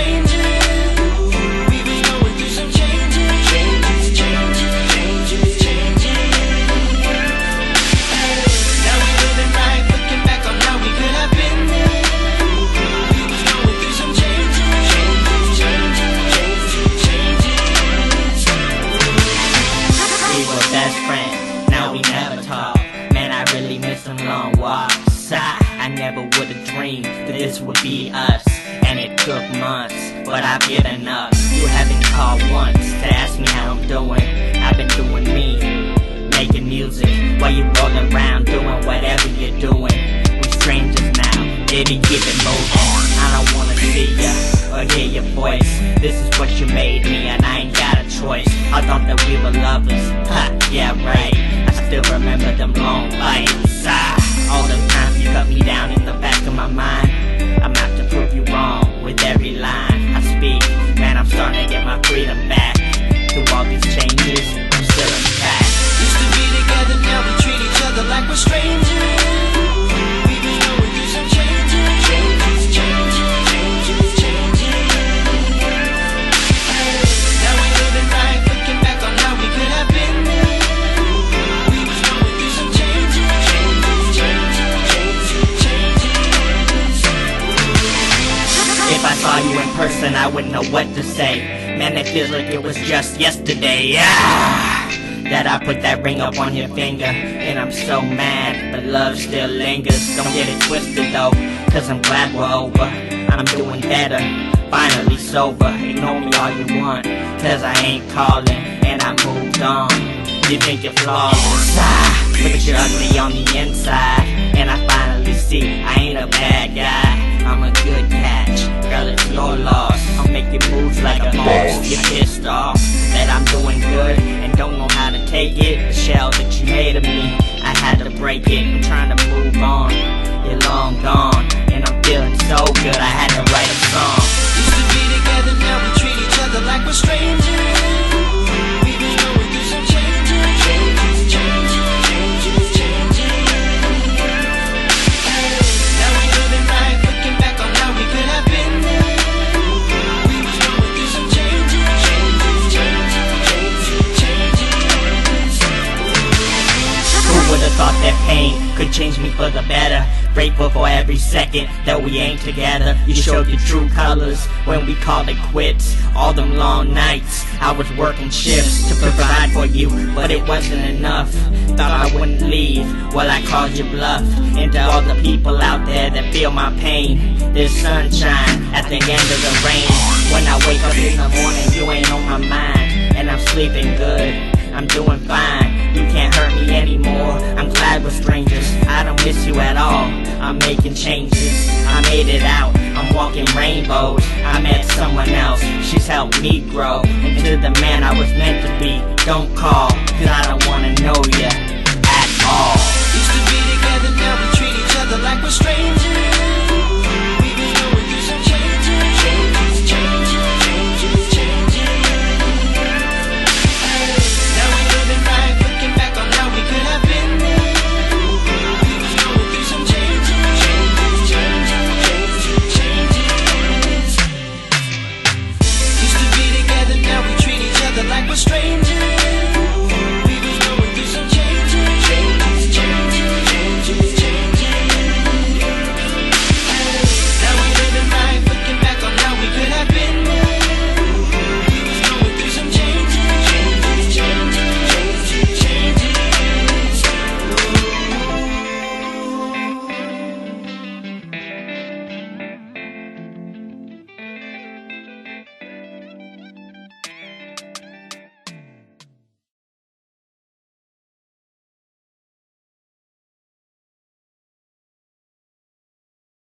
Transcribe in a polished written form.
strangers. We was going through some changes. Now we living right, looking back on how we could have been there. We was going through some changes. We were best friends, now we never talk. Man, I really miss them long walks. I never would've dreamed that this would be us. And it took months, but I've given up. You haven't called once to ask me how I'm doing. I've been doing me, making music while you rolling around doing whatever you're doing. We strangers now, baby, keep it moving. I don't wanna see ya or hear your voice. This is what you made me and I ain't got a choice. I thought that we were lovers, ha, yeah right. I still remember them long fights. All them times you cut me down in the back of my mind. I'm out to prove you wrong with every line I speak. Man, I'm starting to get my freedom back. Through all these changes, I'm still intact. Used to be together, now we treat each other like we're strangers. We been going through some changes. Now we living right, looking back on how we could have been there. We was going through some changes. If I saw you in person, I wouldn't know what to say. Man, it feels like it was just yesterday. That I put that ring up on your finger. And I'm so mad, but love still lingers. Don't get it twisted though, cause I'm glad we're over. I'm doing better, finally sober. Ignore me all you want, cause I ain't calling. And I moved on. You think you're flawless, but you're ugly on the inside. And I finally see I ain't a bad guy. I'm a good catch, girl, it's your loss. I'll make you move like a boss. You're pissed off that I'm doing good and don't know how to take it. The shell that you made of me, I had to break it. I'm trying to move on, you're long gone, and I'm feeling so good I had to write a song. Used to be together, now we treat each other like we're strangers. We been going through some changes. Now we living right, looking back on how we could have been there. We was going through some changes. Who would've thought that pain could change me for the better? Grateful for every second that we ain't together. You showed your true colors when we called it quits. All them long nights, I was working shifts to provide for you, but it wasn't enough. Thought I wouldn't leave, well I called you bluff. And to all the people out there that feel my pain, there's sunshine at the end of the rain. When I wake up in the morning, you ain't on my mind. And I'm sleeping good, I'm doing fine. You can't hurt me anymore, I'm glad we're strangers. I don't miss you at all, I'm making changes. I made it out, I'm walking rainbows. I met someone else, she's helped me grow into the man I was meant to be. Don't call, cause I don't wanna know ya.